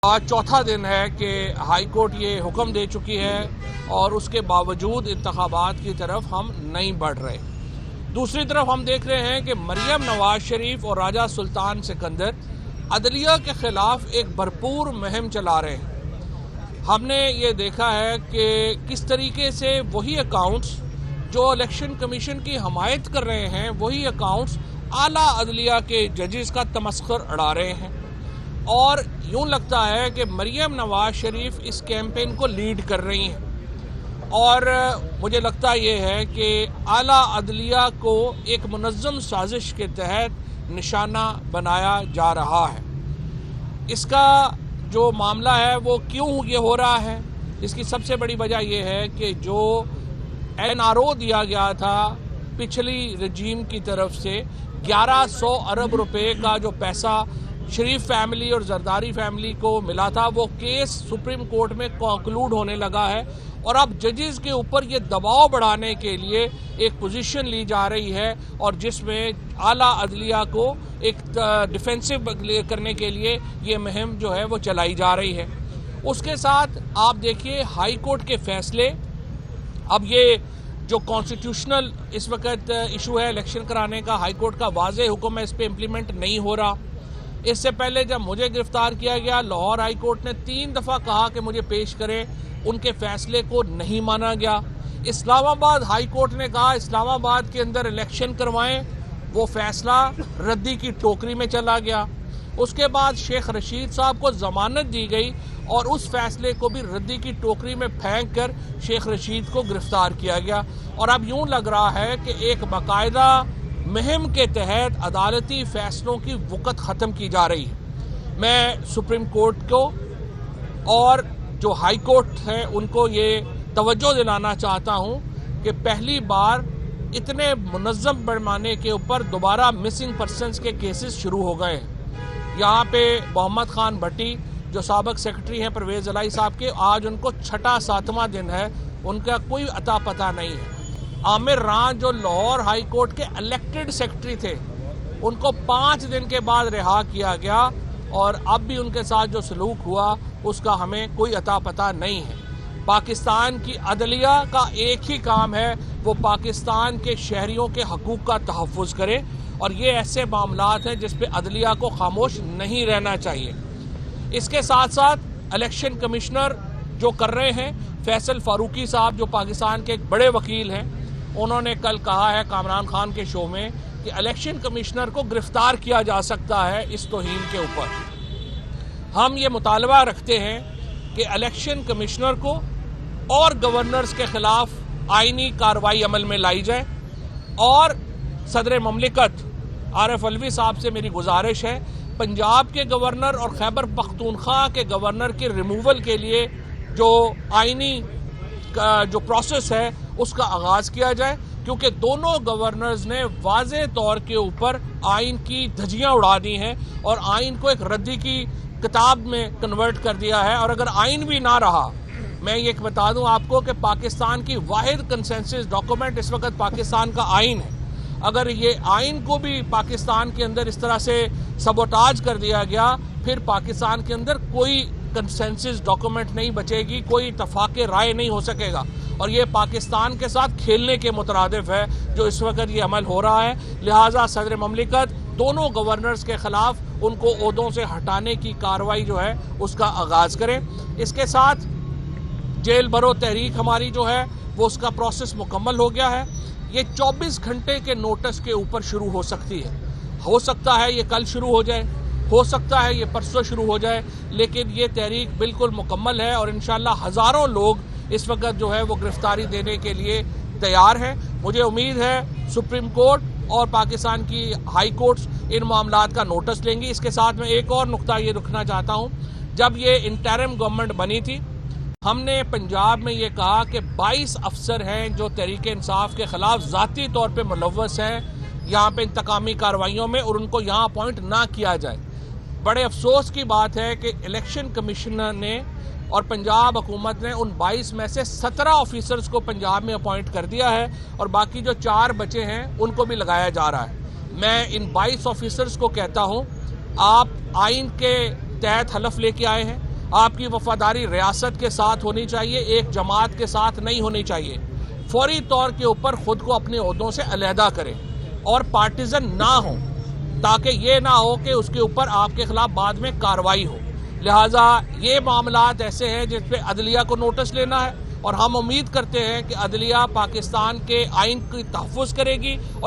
آج چوتھا دن ہے کہ ہائی کورٹ یہ حکم دے چکی ہے اور اس کے باوجود انتخابات کی طرف ہم نہیں بڑھ رہے۔ دوسری طرف ہم دیکھ رہے ہیں کہ مریم نواز شریف اور راجہ سلطان سکندر عدلیہ کے خلاف ایک بھرپور مہم چلا رہے ہیں۔ ہم نے یہ دیکھا ہے کہ کس طریقے سے وہی اکاؤنٹس جو الیکشن کمیشن کی حمایت کر رہے ہیں، وہی اکاؤنٹس اعلیٰ عدلیہ کے ججز کا تمسخر اڑا رہے ہیں، اور یوں لگتا ہے کہ مریم نواز شریف اس کیمپین کو لیڈ کر رہی ہیں، اور مجھے لگتا یہ ہے کہ اعلیٰ عدلیہ کو ایک منظم سازش کے تحت نشانہ بنایا جا رہا ہے۔ اس کا جو معاملہ ہے وہ کیوں یہ ہو رہا ہے، اس کی سب سے بڑی وجہ یہ ہے کہ جو NRO دیا گیا تھا پچھلی رجیم کی طرف سے 1100 ارب روپے کا جو پیسہ شریف فیملی اور زرداری فیملی کو ملا تھا، وہ کیس سپریم کورٹ میں کنکلوڈ ہونے لگا ہے، اور اب ججز کے اوپر یہ دباؤ بڑھانے کے لیے ایک پوزیشن لی جا رہی ہے، اور جس میں اعلیٰ عدلیہ کو ایک ڈیفینسو کرنے کے لیے یہ مہم جو ہے وہ چلائی جا رہی ہے۔ اس کے ساتھ آپ دیکھیے ہائی کورٹ کے فیصلے، اب یہ جو کانسٹیٹیوشنل اس وقت ایشو ہے الیکشن کرانے کا، ہائی کورٹ کا واضح حکم ہے، اس پہ امپلیمنٹ نہیں ہو رہا۔ اس سے پہلے جب مجھے گرفتار کیا گیا، لاہور ہائی کورٹ نے 3 دفعہ کہا کہ مجھے پیش کریں، ان کے فیصلے کو نہیں مانا گیا۔ اسلام آباد ہائی کورٹ نے کہا اسلام آباد کے اندر الیکشن کروائیں، وہ فیصلہ ردی کی ٹوکری میں چلا گیا۔ اس کے بعد شیخ رشید صاحب کو ضمانت دی گئی، اور اس فیصلے کو بھی ردی کی ٹوکری میں پھینک کر شیخ رشید کو گرفتار کیا گیا، اور اب یوں لگ رہا ہے کہ ایک باقاعدہ مہم کے تحت عدالتی فیصلوں کی وقت ختم کی جا رہی ہے۔ میں سپریم کورٹ کو اور جو ہائی کورٹ ہے ان کو یہ توجہ دلانا چاہتا ہوں کہ پہلی بار اتنے منظم پیمانے کے اوپر دوبارہ مسنگ پرسنز کے کیسز شروع ہو گئے ہیں۔ یہاں پہ محمد خان بھٹی جو سابق سیکرٹری ہیں پرویز الہی صاحب کے، آج ان کو 6واں دن ہے، ان کا کوئی اتا پتہ نہیں ہے۔ عامر ران جو لاہور ہائی کورٹ کے الیکٹڈ سیکرٹری تھے، ان کو 5 دن کے بعد رہا کیا گیا، اور اب بھی ان کے ساتھ جو سلوک ہوا اس کا ہمیں کوئی اتا پتہ نہیں ہے۔ پاکستان کی عدلیہ کا ایک ہی کام ہے، وہ پاکستان کے شہریوں کے حقوق کا تحفظ کرے، اور یہ ایسے معاملات ہیں جس پہ عدلیہ کو خاموش نہیں رہنا چاہیے۔ اس کے ساتھ ساتھ الیکشن کمشنر جو کر رہے ہیں، فیصل فاروقی صاحب جو پاکستان کے ایک بڑے وکیل ہیں، انہوں نے کل کہا ہے کامران خان کے شو میں کہ الیکشن کمشنر کو گرفتار کیا جا سکتا ہے اس توہین کے اوپر۔ ہم یہ مطالبہ رکھتے ہیں کہ الیکشن کمشنر کو اور گورنرز کے خلاف آئینی کارروائی عمل میں لائی جائے، اور صدر مملکت عارف علوی صاحب سے میری گزارش ہے پنجاب کے گورنر اور خیبر پختونخوا کے گورنر کے ریموول کے لیے جو آئینی جو پروسیس ہے اس کا آغاز کیا جائے، کیونکہ دونوں گورنرز نے واضح طور کے اوپر آئین کی دھجیاں اڑا دی ہیں، اور آئین کو ایک ردی کی کتاب میں کنورٹ کر دیا ہے۔ اور اگر آئین بھی نہ رہا، میں یہ بتا دوں آپ کو کہ پاکستان کی واحد کنسنسس ڈاکومنٹ اس وقت پاکستان کا آئین ہے، اگر یہ آئین کو بھی پاکستان کے اندر اس طرح سے سبوٹاج کر دیا گیا، پھر پاکستان کے اندر کوئی کنسنسس ڈاکومنٹ نہیں بچے گی، کوئی اتفاق رائے نہیں ہو سکے گا، اور یہ پاکستان کے ساتھ کھیلنے کے مترادف ہے جو اس وقت یہ عمل ہو رہا ہے۔ لہٰذا صدر مملکت دونوں گورنرز کے خلاف ان کو عہدوں سے ہٹانے کی کارروائی جو ہے اس کا آغاز کریں۔ اس کے ساتھ جیل بھرو تحریک ہماری جو ہے وہ اس کا پروسیس مکمل ہو گیا ہے۔ یہ 24 گھنٹے کے نوٹس کے اوپر شروع ہو سکتی ہے، ہو سکتا ہے یہ کل شروع ہو جائے، ہو سکتا ہے یہ پرسوں شروع ہو جائے، لیکن یہ تحریک بالکل مکمل ہے، اور انشاءاللہ ہزاروں لوگ اس وقت جو ہے وہ گرفتاری دینے کے لیے تیار ہیں۔ مجھے امید ہے سپریم کورٹ اور پاکستان کی ہائی کورٹس ان معاملات کا نوٹس لیں گی۔ اس کے ساتھ میں ایک اور نقطہ یہ رکھنا چاہتا ہوں، جب یہ انٹرم گورنمنٹ بنی تھی، ہم نے پنجاب میں یہ کہا کہ 22 افسر ہیں جو تحریک انصاف کے خلاف ذاتی طور پہ ملوث ہیں یہاں پہ انتقامی کارروائیوں میں، اور ان کو یہاں اپوائنٹ نہ کیا جائے۔ بڑے افسوس کی بات ہے کہ الیکشن کمیشنر نے اور پنجاب حکومت نے ان 22 میں سے 17 آفیسرز کو پنجاب میں اپوائنٹ کر دیا ہے، اور باقی جو 4 بچے ہیں ان کو بھی لگایا جا رہا ہے۔ میں ان 22 آفیسرز کو کہتا ہوں، آپ آئین کے تحت حلف لے کے آئے ہیں، آپ کی وفاداری ریاست کے ساتھ ہونی چاہیے، ایک جماعت کے ساتھ نہیں ہونی چاہیے۔ فوری طور کے اوپر خود کو اپنے عہدوں سے علیحدہ کریں اور پارٹیزن نہ ہوں، تاکہ یہ نہ ہو کہ اس کے اوپر آپ کے خلاف بعد میں کارروائی ہو۔ لہٰذا یہ معاملات ایسے ہیں جس پہ عدلیہ کو نوٹس لینا ہے، اور ہم امید کرتے ہیں کہ عدلیہ پاکستان کے آئین کی تحفظ کرے گی اور